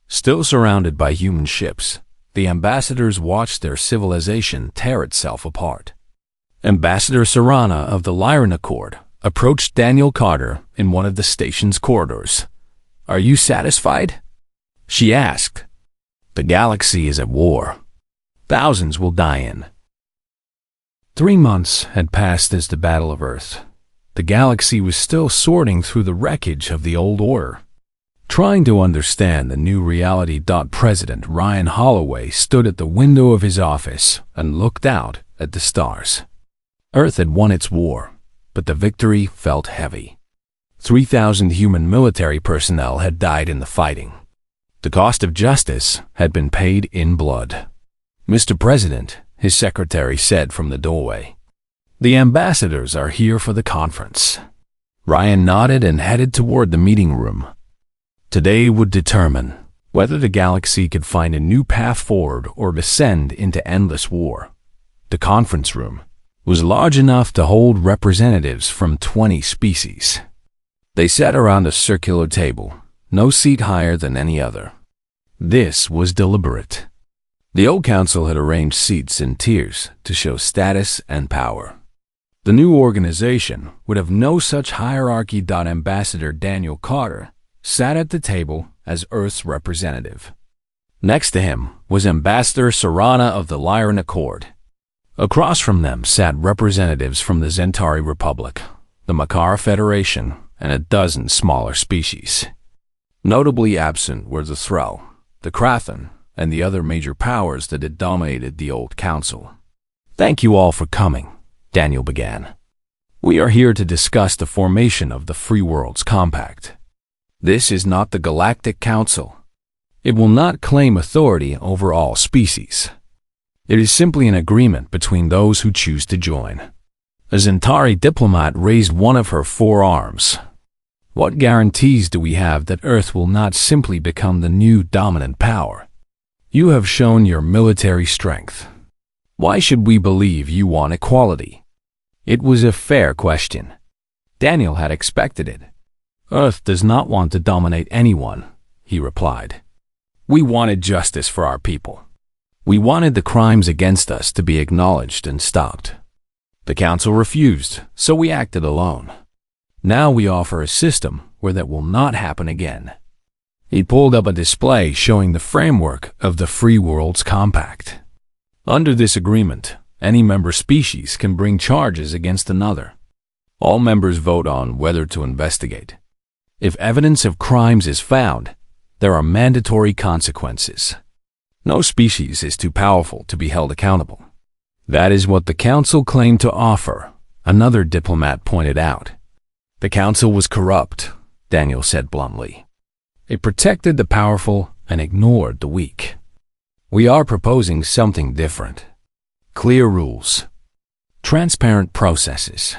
still surrounded by human ships, the ambassadors watched their civilization tear itself apart. Ambassador Serana of the Lyran Accord approached Daniel Carter in one of the station's corridors. "Are you satisfied?" she asked. "The galaxy is at war. Thousands will die in." 3 months had passed as the Battle of Earth. The galaxy was still sorting through the wreckage of the old order. Trying to understand the new reality. President Ryan Holloway stood at the window of his office and looked out at the stars. Earth had won its war, but the victory felt heavy. 3,000 human military personnel had died in the fighting. The cost of justice had been paid in blood. "Mr. President," his secretary said from the doorway, "the ambassadors are here for the conference." Ryan nodded and headed toward the meeting room. Today would determine whether the galaxy could find a new path forward or descend into endless war. The conference room was large enough to hold representatives from 20 species. They sat around a circular table, no seat higher than any other. This was deliberate. The old council had arranged seats in tiers to show status and power. The new organization would have no such hierarchy. Ambassador Daniel Carter sat at the table as Earth's representative. Next to him was Ambassador Serana of the Lyran Accord. Across from them sat representatives from the Zentari Republic, the Makara Federation, and a dozen smaller species. Notably absent were the Thrall, the Krathan, and the other major powers that had dominated the old council. "Thank you all for coming," Daniel began. "We are here to discuss the formation of the Free Worlds Compact. This is not the Galactic Council. It will not claim authority over all species. It is simply an agreement between those who choose to join." A Zentari diplomat raised one of her 4 arms. "What guarantees do we have that Earth will not simply become the new dominant power? You have shown your military strength. Why should we believe you want equality?" It was a fair question. Daniel had expected it. "Earth does not want to dominate anyone," he replied. "We wanted justice for our people. We wanted the crimes against us to be acknowledged and stopped. The council refused, so we acted alone. Now we offer a system where that will not happen again." He pulled up a display showing the framework of the Free Worlds Compact. Under this agreement, any member species can bring charges against another. All members vote on whether to investigate. If evidence of crimes is found, there are mandatory consequences. No species is too powerful to be held accountable. That is what the council claimed to offer, another diplomat pointed out. The council was corrupt, Daniel said bluntly. It protected the powerful and ignored the weak. We are proposing something different. Clear rules, transparent processes,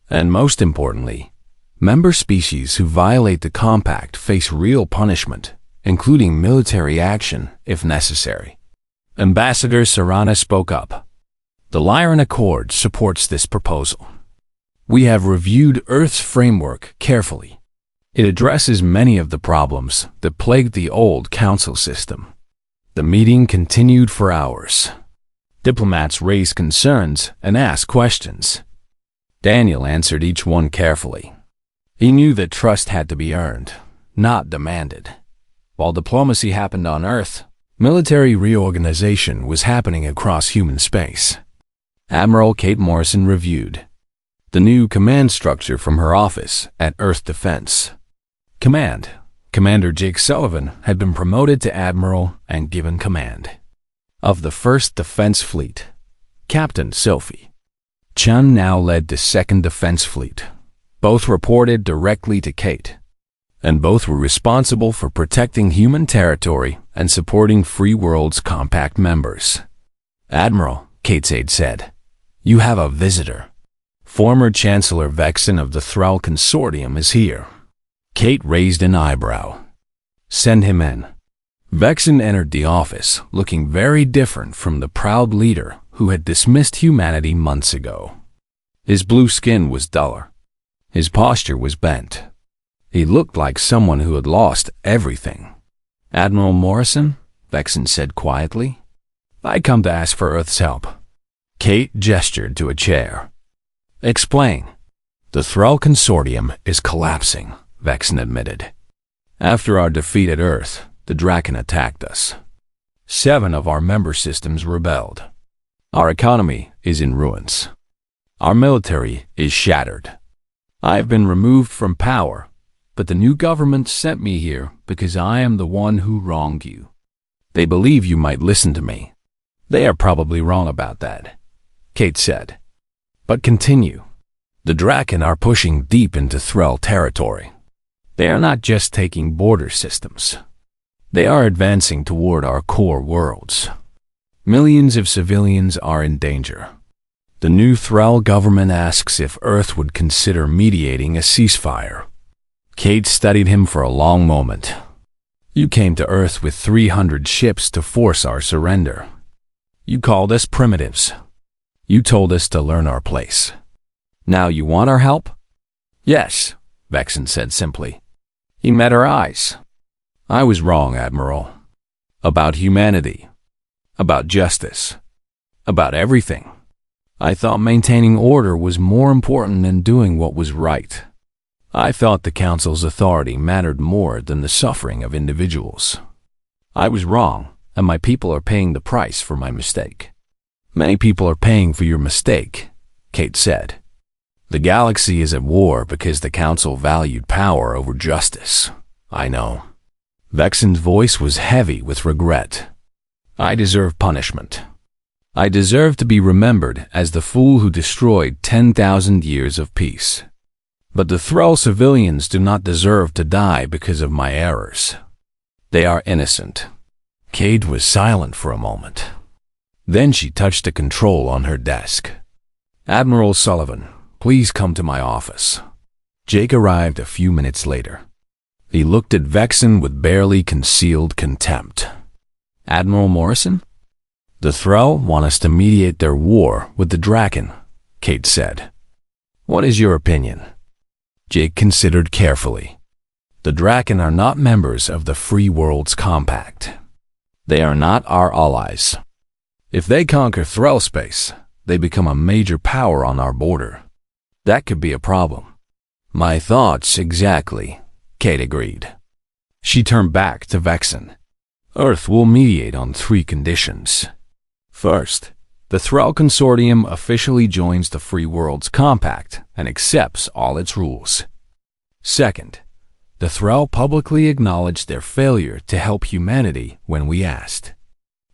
and most importantly, member species who violate the compact face real punishment, including military action if necessary. Ambassador Serrana spoke up. The Lyran Accord supports this proposal. We have reviewed Earth's framework carefully. It addresses many of the problems that plagued the old council system. The meeting continued for hours. Diplomats raised concerns and asked questions. Daniel answered each one carefully. He knew that trust had to be earned, not demanded. While diplomacy happened on Earth, military reorganization was happening across human space. Admiral Kate Morrison reviewed the new command structure from her office at Earth Defense Command. Commander Jake Sullivan had been promoted to admiral and given command of the 1st Defense Fleet. Captain Sophie Chun now led the 2nd Defense Fleet. Both reported directly to Kate, and both were responsible for protecting human territory and supporting Free World's compact members. Admiral, Kate's aide said, you have a visitor. Former Chancellor Vexen of the Thrall Consortium is here. Kate raised an eyebrow. Send him in. Vexen entered the office, looking very different from the proud leader who had dismissed humanity months ago. His blue skin was duller. His posture was bent. He looked like someone who had lost everything. Admiral Morrison, Vexen said quietly, I come to ask for Earth's help. Kate gestured to a chair. Explain. The Thrall Consortium is collapsing, Vexen admitted. After our defeat at Earth, the Draken attacked us. 7 of our member systems rebelled. Our economy is in ruins. Our military is shattered. I have been removed from power, but the new government sent me here because I am the one who wronged you. They believe you might listen to me. They are probably wrong about that, Kate said. But continue. The Draken are pushing deep into Thrall territory. They are not just taking border systems. They are advancing toward our core worlds. Millions of civilians are in danger. The new Thrall government asks if Earth would consider mediating a ceasefire. Kate studied him for a long moment. You came to Earth with 300 ships to force our surrender. You called us primitives. You told us to learn our place. Now you want our help? Yes, Vexen said simply. He met her eyes. I was wrong, Admiral. About humanity. About justice. About everything. I thought maintaining order was more important than doing what was right. I thought the Council's authority mattered more than the suffering of individuals. I was wrong, and my people are paying the price for my mistake. Many people are paying for your mistake, Kate said. The galaxy is at war because the Council valued power over justice. I know. Vexen's voice was heavy with regret. I deserve punishment. I deserve to be remembered as the fool who destroyed 10,000 years of peace. But the Thrall civilians do not deserve to die because of my errors. They are innocent. Kate was silent for a moment. Then she touched a control on her desk. Admiral Sullivan, please come to my office. Jake arrived a few minutes later. He looked at Vexen with barely concealed contempt. Admiral Morrison? The Thrall want us to mediate their war with the Draken, Kate said. What is your opinion? Jake considered carefully. The Draken are not members of the Free World's Compact. They are not our allies. If they conquer Thrall space, they become a major power on our border. That could be a problem. My thoughts exactly, Kate agreed. She turned back to Vexen. Earth will mediate on 3 conditions. First, the Thrall Consortium officially joins the Free World's Compact and accepts all its rules. Second, the Thrall publicly acknowledged their failure to help humanity when we asked.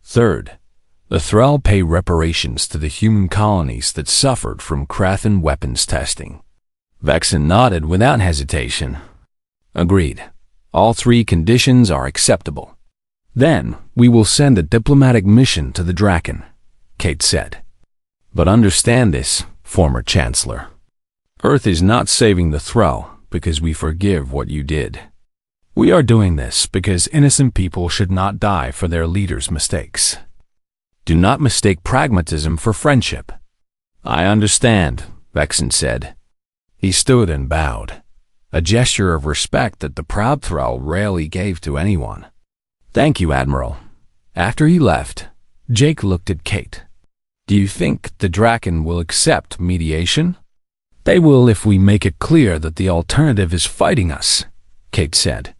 Third, the Thrall pay reparations to the human colonies that suffered from Krathan weapons testing. Vexen nodded without hesitation. Agreed. All three conditions are acceptable. Then we will send a diplomatic mission to the Draken, Kate said. But understand this, former Chancellor. Earth is not saving the Thrall because we forgive what you did. We are doing this because innocent people should not die for their leaders' mistakes. Do not mistake pragmatism for friendship. I understand, Vexen said. He stood and bowed, a gesture of respect that the proud Thrall rarely gave to anyone. Thank you, Admiral. After he left, Jake looked at Kate. Do you think the Draken will accept mediation? They will if we make it clear that the alternative is fighting us, Kate said.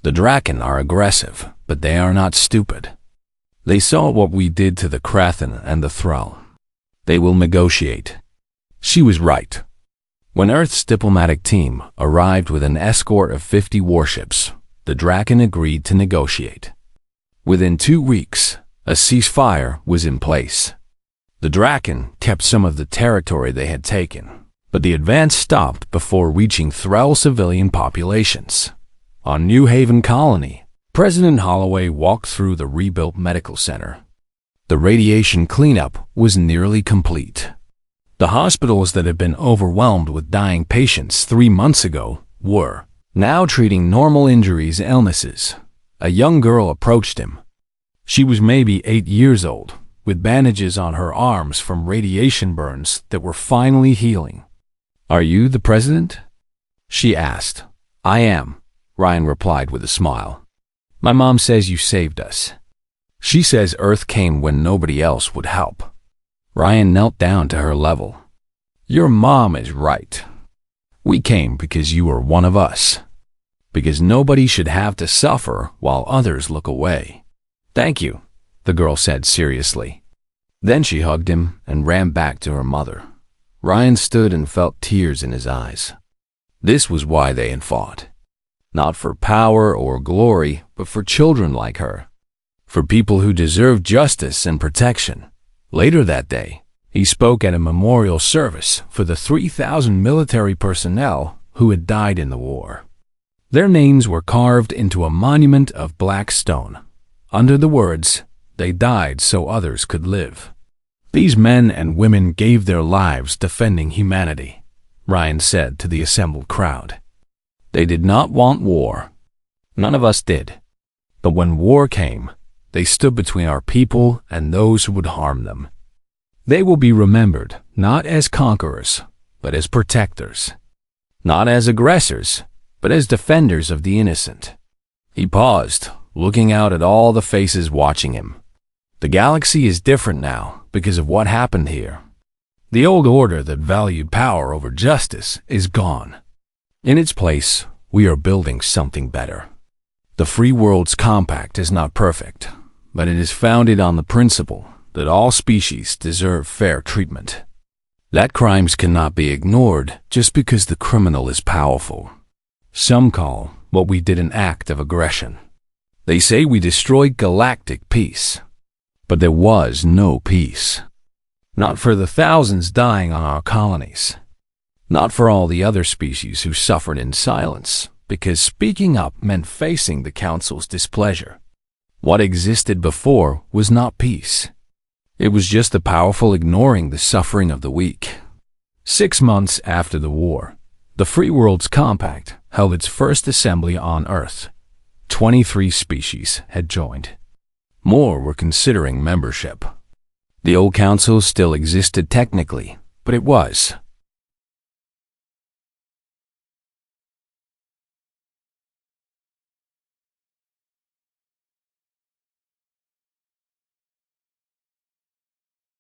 The Draken are aggressive, but they are not stupid. They saw what we did to the Krathen and the Thrall. They will negotiate. She was right. When Earth's diplomatic team arrived with an escort of 50 warships, the Draken agreed to negotiate. Within 2 weeks, a ceasefire was in place. The Draken kept some of the territory they had taken, but the advance stopped before reaching Thrall civilian populations. On New Haven Colony, President Holloway walked through the rebuilt medical center. The radiation cleanup was nearly complete. The hospitals that had been overwhelmed with dying patients 3 months ago were now treating normal injuries and illnesses. A young girl approached him. She was maybe 8 years old, with bandages on her arms from radiation burns that were finally healing. Are you the president? She asked. I am, Ryan replied with a smile. My mom says you saved us. She says Earth came when nobody else would help. Ryan knelt down to her level. Your mom is right. We came because you were one of us. Because nobody should have to suffer while others look away. Thank you, the girl said seriously. Then she hugged him and ran back to her mother. Ryan stood and felt tears in his eyes. This was why they had fought. Not for power or glory, but for children like her. For people who deserved justice and protection. Later that day, he spoke at a memorial service for the 3,000 military personnel who had died in the war. Their names were carved into a monument of black stone. Under the words, "They died so others could live." These men and women gave their lives defending humanity, Ryan said to the assembled crowd. They did not want war. None of us did. But when war came, they stood between our people and those who would harm them. They will be remembered not as conquerors, but as protectors. Not as aggressors, but as defenders of the innocent. He paused, looking out at all the faces watching him. The galaxy is different now because of what happened here. The old order that valued power over justice is gone. In its place, we are building something better. The Free World's Compact is not perfect, but it is founded on the principle that all species deserve fair treatment. That crimes cannot be ignored just because the criminal is powerful. Some call what we did an act of aggression. They say we destroyed galactic peace. But there was no peace. Not for the thousands dying on our colonies. Not for all the other species who suffered in silence, because speaking up meant facing the Council's displeasure. What existed before was not peace. It was just the powerful ignoring the suffering of the weak. 6 months after the war, the Free World's Compact held its first assembly on Earth. 23 species had joined. More were considering membership. The old council still existed technically, but it was